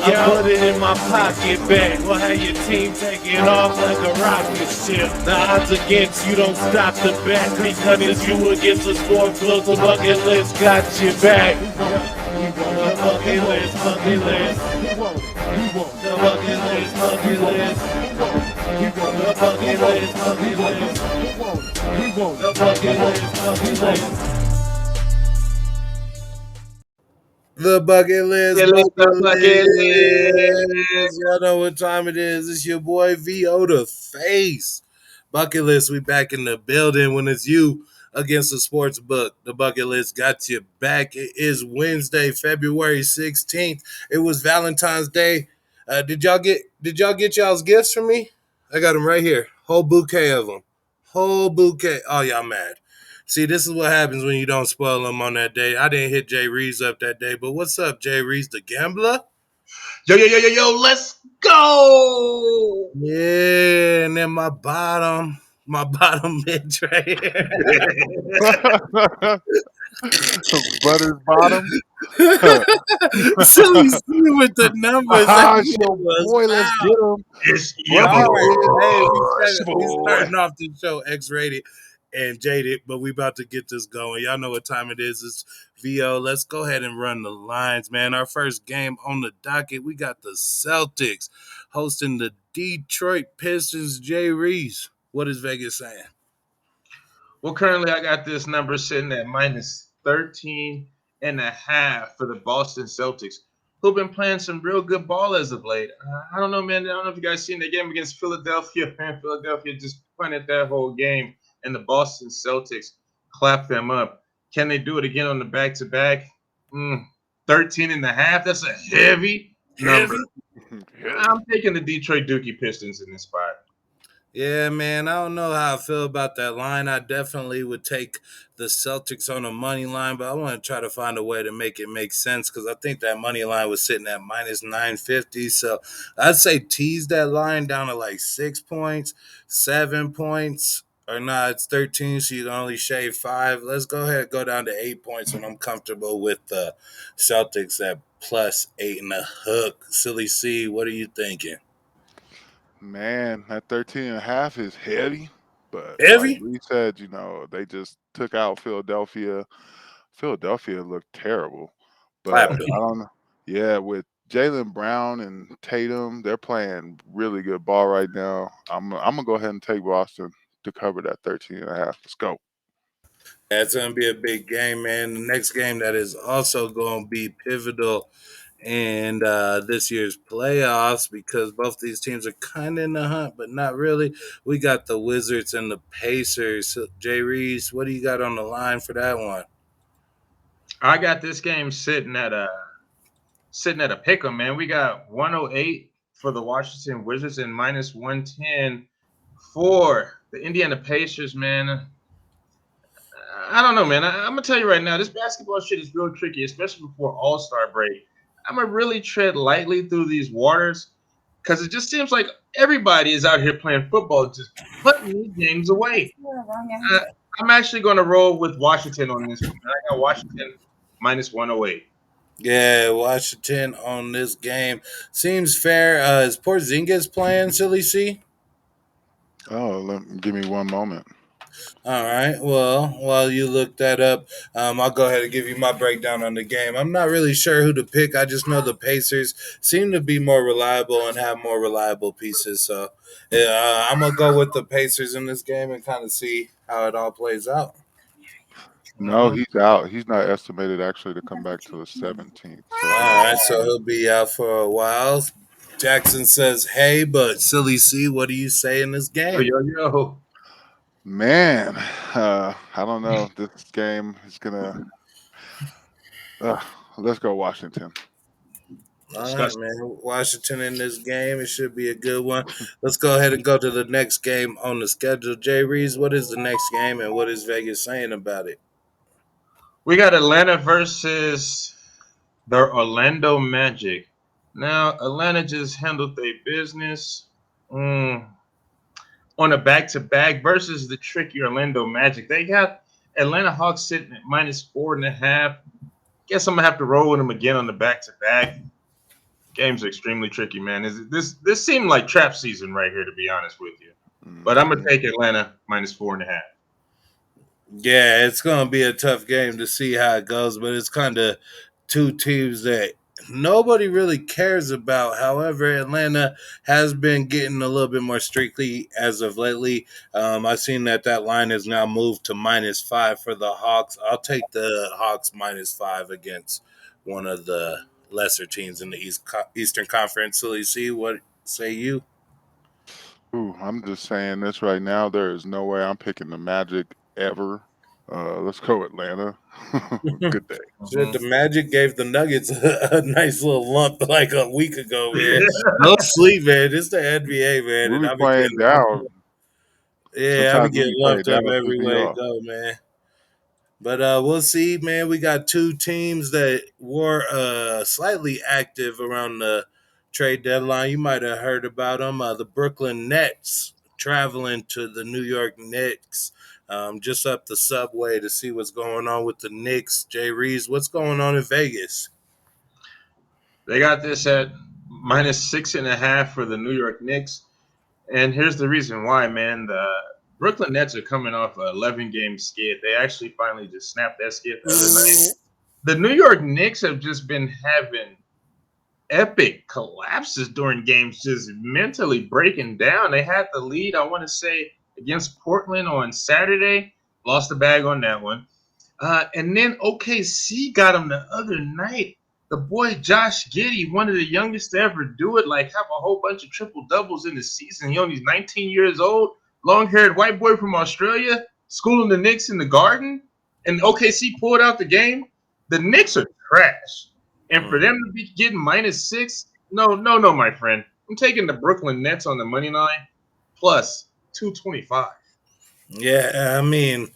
I put it in my pocket bag. We'll have your team taking off like a rocket ship. The odds against you don't stop the bet. Because you against the sports book, the bucket list got your back. The bucket list, bucket list. The bucket list, bucket list. The bucket list, bucket list. The bucket list, bucket list. The bucket list, The bucket list. Y'all know what time it is. It's your boy VO the Face. Bucket list, we back in the building when it's you against the sports book. The bucket list got you back. It is Wednesday, February 16th. It was Valentine's Day. Did y'all get y'all's gifts from me? I got them right here. Whole bouquet of them. Whole bouquet. Oh, y'all mad. See, this is what happens when you don't spoil them on that day. I didn't hit Jay Reeves up that day, but what's up, Jay Reeves, the gambler? Yo, let's go! Yeah, and then my bottom bitch right here. Butter's bottom. Silly C with the numbers. Boy, let's get him. It's your All boy. right, hey, we Boy. starting off the show X-rated and jaded, but we about to get this going. Y'all know what time it is. It's VO. Let's go ahead and run the lines, man. Our first game on the docket, we got the Celtics hosting the Detroit Pistons. Jay Reeves, what is Vegas saying? Well, currently I got this number sitting at minus 13.5 for the Boston Celtics, who've been playing some real good ball as of late. I don't know, man. I don't know if you guys seen the game against Philadelphia. Man, Philadelphia just punted that whole game, and the Boston Celtics clapped them up. Can they do it again on the back-to-back? 13.5. That's a heavy number. I'm taking the Detroit Dookie Pistons in this spot. Yeah, man, I don't know how I feel about that line. I definitely would take the Celtics on the money line, but I want to try to find a way to make it make sense because I think that money line was sitting at minus 950. So I'd say tease that line down to like 6 points, 7 points, or not, it's 13, so you can only shave 5. Let's go ahead and go down to 8 points when I'm comfortable with the Celtics at plus 8.5. Silly C, what are you thinking? Man, that 13.5 is heavy. But like Heavy? we said, they just took out Philadelphia. Philadelphia looked terrible. But Clap I them. don't know. Yeah, with Jaylen Brown and Tatum, they're playing really good ball right now. I'm gonna go ahead and take Boston to cover that 13.5. Let's go. Yeah, it's going to be a big game, man. The next game that is also going to be pivotal in this year's playoffs because both these teams are kind of in the hunt, but not really. We got the Wizards and the Pacers. So, Jay Reeves, what do you got on the line for that one? I got this game sitting at a pick 'em, man. We got 108 for the Washington Wizards and minus 110 for the Indiana Pacers, man. I don't know, man. I'm gonna tell you right now, this basketball shit is real tricky, especially before All-Star break. I'm gonna really tread lightly through these waters because it just seems like everybody is out here playing football, just putting these games away. I'm actually gonna roll with Washington on this one. I got Washington minus 108. Yeah, Washington on this game. Seems fair. Is Porzingis playing, Silly C? Oh, give me one moment. All right. Well, while you look that up, I'll go ahead and give you my breakdown on the game. I'm not really sure who to pick. I just know the Pacers seem to be more reliable and have more reliable pieces. So yeah, I'm going to go with the Pacers in this game and kind of see how it all plays out. No, he's out. He's not estimated actually to come back to the 17th. So All right. So he'll be out for a while. Jackson says, hey, but Silly C, what do you say in this game? Yo. man, I don't know. This game is gonna. Let's go Washington. All right, man. Washington in this game. It should be a good one. Let's go ahead and go to the next game on the schedule. Jay Reeves, what is the next game and what is Vegas saying about it? We got Atlanta versus the Orlando Magic. Now Atlanta just handled their business mm, on a back-to-back versus the tricky Orlando Magic. They got Atlanta Hawks sitting at -4.5. Guess I'm gonna have to roll with them again on the back-to-back. Game's extremely tricky, man. This seemed like trap season right here, to be honest with you. But I'm gonna Mhm. take Atlanta -4.5. Yeah, it's gonna be a tough game to see how it goes, but it's kind of two teams that nobody really cares about. However, Atlanta has been getting a little bit more streaky as of lately. I've seen that line has now moved to -5 for the Hawks. I'll take the Hawks -5 against one of the lesser teams in the Eastern Conference. So you see, what say you? Ooh, I'm just saying this right now. There is no way I'm picking the Magic ever. Let's go Atlanta. Good day. Shit, Mhm. the Magic gave the Nuggets a nice little lump like a week ago, man. No sleep, man. It's the NBA, man, We and be I've been playing getting lumped down. up. Yeah, I've been Sometimes we getting be playing lumped up down to piss every me way it off. go, man. But we'll see, man. We got two teams that were slightly active around the trade deadline. You might have heard about them. The Brooklyn Nets traveling to the New York Knicks, just up the subway to see what's going on with the Knicks. Jay Reeves, what's going on in Vegas? They got this at -6.5 for the New York Knicks. And here's the reason why, man. The Brooklyn Nets are coming off an 11-game skid. They actually finally just snapped that skid the other night. The New York Knicks have just been having epic collapses during games, just mentally breaking down. They had the lead, I want to say, against Portland on Saturday, lost the bag on that one. And then OKC got him the other night. The boy Josh Giddey, one of the youngest to ever do it, like have a whole bunch of triple doubles in the season. He only 19 years old, long haired white boy from Australia, schooling the Knicks in the Garden, and OKC pulled out the game. The Knicks are trash, and for them to be getting -6, no, no, no, my friend. I'm taking the Brooklyn Nets on the money line plus 225. Yeah, I mean,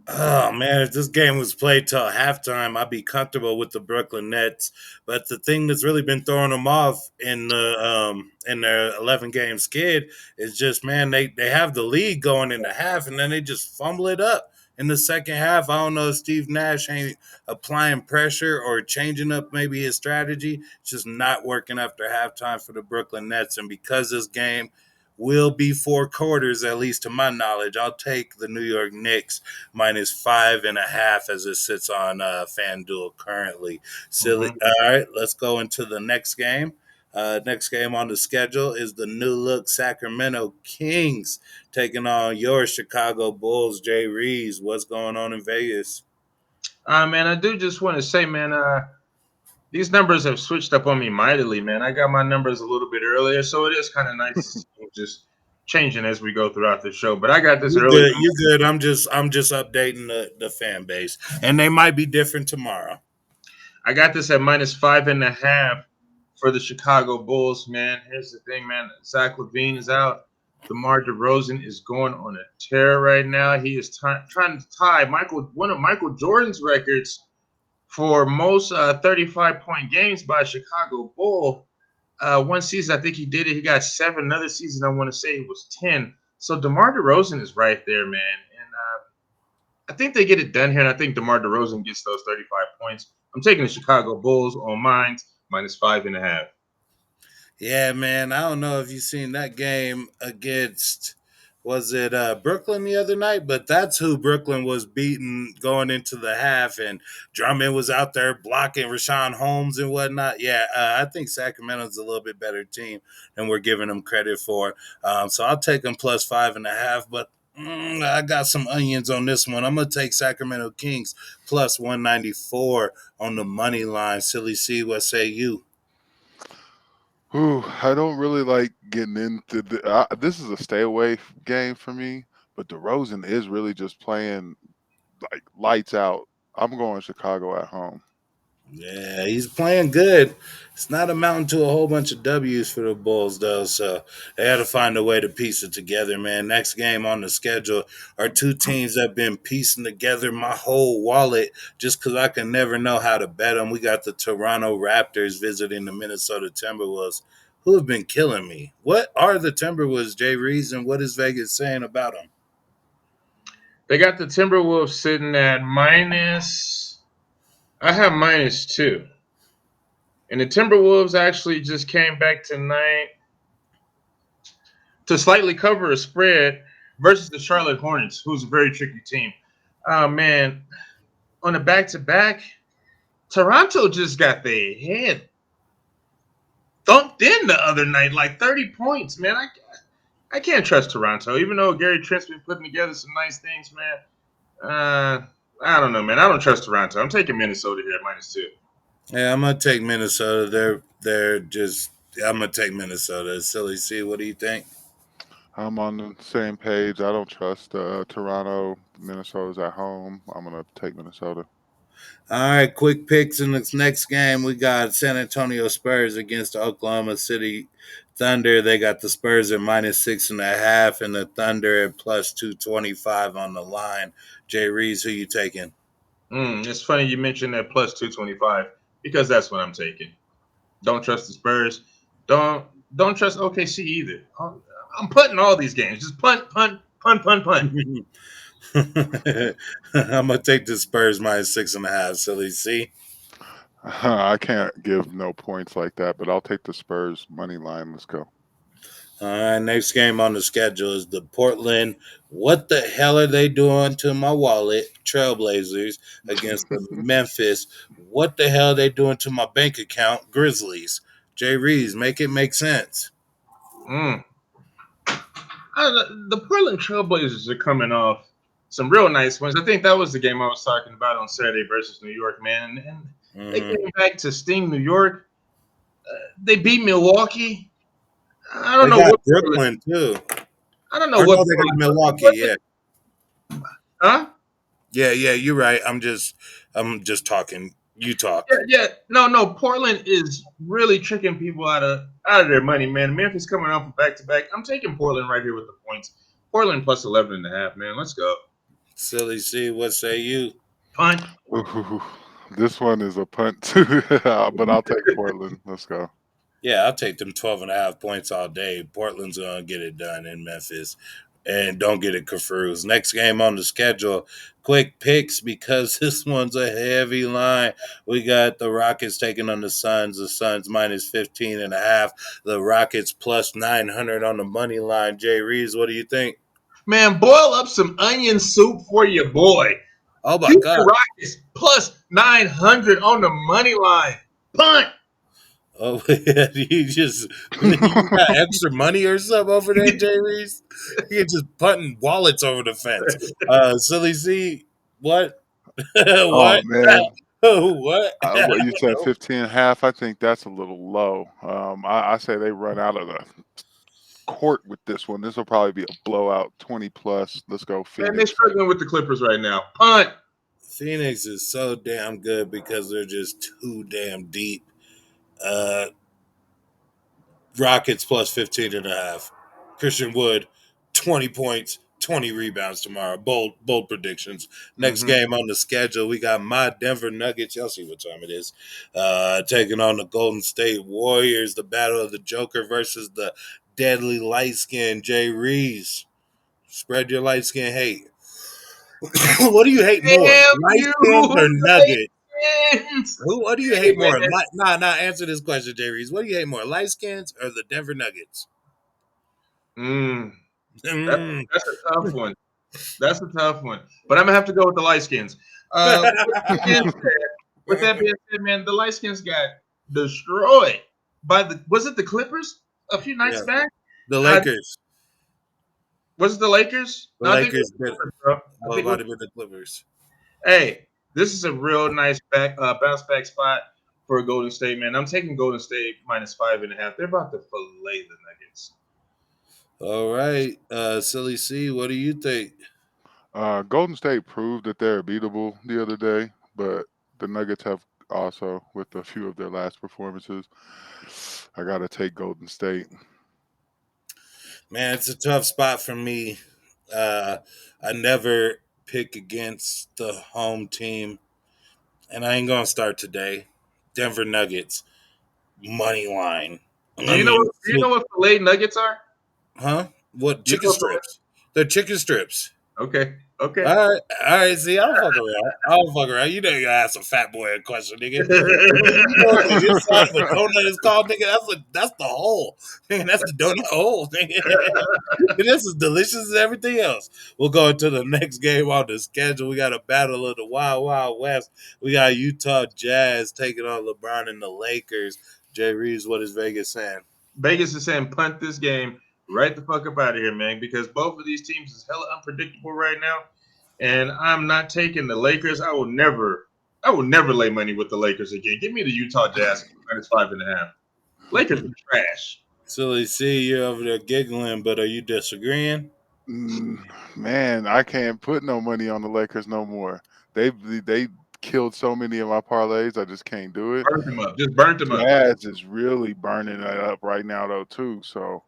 oh man, if this game was played till halftime, I'd be comfortable with the Brooklyn Nets. But the thing that's really been throwing them off in their 11 game skid is just, man, they have the lead going in the half, and then they just fumble it up in the second half. I don't know if Steve Nash ain't applying pressure or changing up maybe his strategy. It's just not working after halftime for the Brooklyn Nets, and because this game will be 4 quarters, at least to my knowledge, I'll take the New York Knicks -5.5 as it sits on FanDuel currently. Silly. Mhm. All right, let's go into the next game. Next game on the schedule is the new look Sacramento Kings taking on your Chicago Bulls. Jay Reeves, what's going on in Vegas? Man, I do just want to say, man, these numbers have switched up on me mightily, man. I got my numbers a little bit earlier, so it is kind of nice to see them just changing as we go throughout the show. But I got this You early. good? You good? I'm just updating the fan base, and they might be different tomorrow. I got this at -5.5 for the Chicago Bulls, man. Here's the thing, man. Zach LaVine is out. DeMar DeRozan is going on a tear right now. He is trying to tie one of Michael Jordan's records for most 35-point games by a Chicago Bull. One season, I think he did it. He got 7. Another season, I want to say it was 10. So DeMar DeRozan is right there, man. And I think they get it done here. And I think DeMar DeRozan gets those 35 points. I'm taking the Chicago Bulls on mine -5.5. Yeah, man. I don't know if you seen that game against, was it Brooklyn the other night? But that's who Brooklyn was beating going into the half, and Drummond was out there blocking Rashawn Holmes and whatnot. Yeah, I think Sacramento's a little bit better team than we're giving them credit for. So I'll take them +5.5, but. I got some onions on this one. I'm gonna take Sacramento Kings +194 on the money line. Silly C, what say you? Ooh, I don't really like getting into this is a stay away game for me, but DeRozan is really just playing like lights out. I'm going Chicago at home. Yeah, he's playing good. It's not amounting to a whole bunch of W's for the Bulls, though. So they had to find a way to piece it together, man. Next game on the schedule are two teams that have been piecing together my whole wallet just because I can never know how to bet them. We got the Toronto Raptors visiting the Minnesota Timberwolves, who have been killing me. What are the Timberwolves, Jay Reeves, and what is Vegas saying about them? They got the Timberwolves sitting at minus. I have -2. And the Timberwolves actually just came back tonight to slightly cover a spread versus the Charlotte Hornets, who's a very tricky team. Oh, man. On a back-to-back, Toronto just got their head thumped in the other night, like 30 points, man. I can't trust Toronto, even though Gary Trent's been putting together some nice things, man. I don't know, man. I don't trust Toronto. I'm taking Minnesota here at -2. Yeah, I'm gonna take Minnesota. They're just. I'm gonna take Minnesota. Silly C, what do you think? I'm on the same page. I don't trust Toronto. Minnesota's at home. I'm gonna take Minnesota. All right, quick picks in this next game. We got San Antonio Spurs against the Oklahoma City Thunder. They got the Spurs at -6.5 and the Thunder at +225 on the line. Jay Reeves, who you taking? It's funny you mentioned that +225 because that's what I'm taking. Don't trust the Spurs. Don't trust OKC either. I'm punting all these games. Just punt, punt, punt, punt, punt. I'm gonna take the Spurs -6.5. Silly C. I can't give no points like that, but I'll take the Spurs money line. Let's go. All right, next game on the schedule is the Portland. What the hell are they doing to my wallet? Trailblazers against the Memphis. What the hell are they doing to my bank account? Grizzlies. Jay Reeves, make it make sense. Mm. The Portland Trailblazers are coming off some real nice wins. I think that was the game I was talking about on Saturday versus New York, man. And they Mm-hmm. came back to sting New York. They beat Milwaukee. I don't They know got what Portland. Brooklyn too. I don't know Or what no, they got Portland. Milwaukee. What, Yeah, huh? yeah. You're right. I'm just talking. You talk. Yeah. No. Portland is really tricking people out of their money, man. Memphis coming off of back to back. I'm taking Portland right here with the points. Portland plus 11.5, man. Let's go. Silly C, what say you? Punt. Ooh, this one is a punt too, but I'll take Portland. Let's go. Yeah, I'll take them 12.5 points all day. Portland's going to get it done in Memphis. And don't get it confused. Next game on the schedule, quick picks because this one's a heavy line. We got the Rockets taking on the Suns. The Suns -15.5. The Rockets +900 on the money line. Jay Reeves, what do you think? Man, boil up some onion soup for your boy. Oh my Houston God. Rockets plus 900 on the money line. Punt. Oh, you got extra money or something over there, Jay Reeves? You're just putting wallets over the fence. Silly C, what? Oh What? man, What? I what you don't said know. 15.5? I think that's a little low. I say they run out of the court with this one. This will probably be a blowout, 20 plus. Let's go Man, they're Phoenix. struggling with the Clippers right now. Punt. Phoenix is so damn good because they're just too damn deep. Uh, Rockets +15.5. Christian Wood, 20 points, 20 rebounds tomorrow. Bold predictions. Next Mm-hmm. game on the schedule, we got my Denver Nuggets. Y'all see what time it is. Taking on the Golden State Warriors. The battle of the Joker versus the deadly light skin Jay Reeves. Spread your light skin hate. What do you hate more, Damn light you, skins or Nuggets? Lions. What do you Hey, hate more? man. Answer this question, Jay Reeves. What do you hate more, light skins or the Denver Nuggets? Mm, that, Mm. that's a tough one. That's a tough one. But I'm gonna have to go with the light skins. With that being said, man, the light skins got destroyed by was it the Clippers a few nights Yeah, back? the I Lakers. Was it the Lakers? The No, I think it was Lakers the did. Clippers, bro. I Well, think it it was. might have been the Clippers. Hey, this is a real nice bounce back spot for Golden State, man. I'm taking Golden State -5.5. They're about to fillet the Nuggets. All right, Silly C, what do you think? Golden State proved that they're beatable the other day, but the Nuggets have also with a few of their last performances. I got to take Golden State. Man, it's a tough spot for me. I never pick against the home team, and I ain't gonna start today. Denver Nuggets money line. Do I you know mean, what? Do you know what filet nuggets are? huh? What You chicken know what strips? They're chicken strips. Okay. Okay. All right. See, I'll fuck around. I'll fuck around. You know, you gotta ask a fat boy a question, nigga. You know what the inside of a donut is called, nigga? That's the hole. Man, that's the donut hole, nigga. This is delicious as everything else. We'll go into the next game on the schedule. We got a battle of the Wild Wild West. We got Utah Jazz taking on LeBron and the Lakers. Jay Reeves, what is Vegas saying? Vegas is saying punt this game right the fuck up out of here, man, because both of these teams is hella unpredictable right now. And I'm not taking the Lakers. I will never lay money with the Lakers again. Give me the Utah Jazz -5.5. Lakers are trash. Silly C, you're over there giggling, but are you disagreeing? Man, I can't put no money on the Lakers no more. They killed so many of my parlays. I just can't do it. Burnt them up. Just burnt them up. Jazz is really burning it up right now though too. So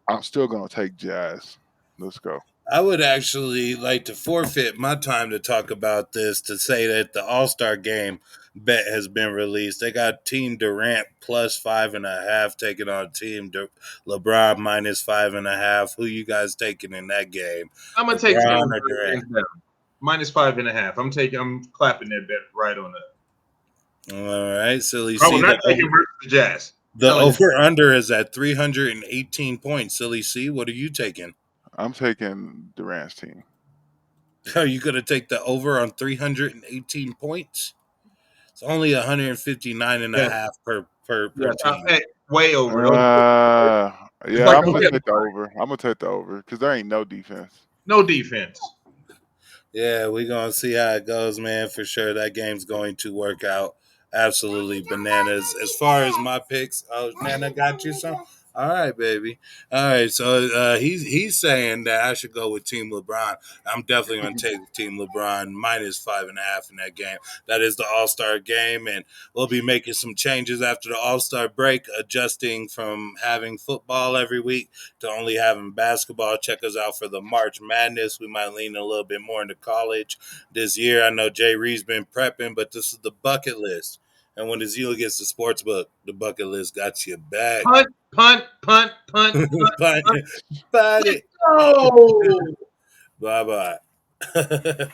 I'm still gonna take Jazz. Let's go. I would actually like to forfeit my time to talk about this to say that the All-Star game bet has been released. They got Team Durant +5.5 taking on Team LeBron -5.5. Who you guys taking in that game? I'm gonna take LeBron Taylor or Durant? -5.5. I'm clapping that bet right on that. All right, Silly I will C. not take him versus the Jazz. The over-under is at 318 points. Silly C, what are you taking? I'm taking Durant's team. Are you going to take the over on 318 points? It's only 159 and a half per team. Way over. Yeah, like I'm gonna a take the over. I'm gonna take the over because there ain't no defense. No defense. Yeah, we're going to see how it goes, man, for sure. That game's going to work out absolutely bananas. As far as my picks, oh, Nana got you some? All right, baby. All right, so he's saying that I should go with Team LeBron. I'm definitely going to take Team LeBron -5.5 in that game. That is the All-Star game, and we'll be making some changes after the All-Star break, adjusting from having football every week to only having basketball. Check us out for the March Madness. We might lean a little bit more into college this year. I know Jay Reed's been prepping, but this is the bucket list. And when it's you against the sports book, the bucket list got you back. Punt. Punt it. No. Bye-bye.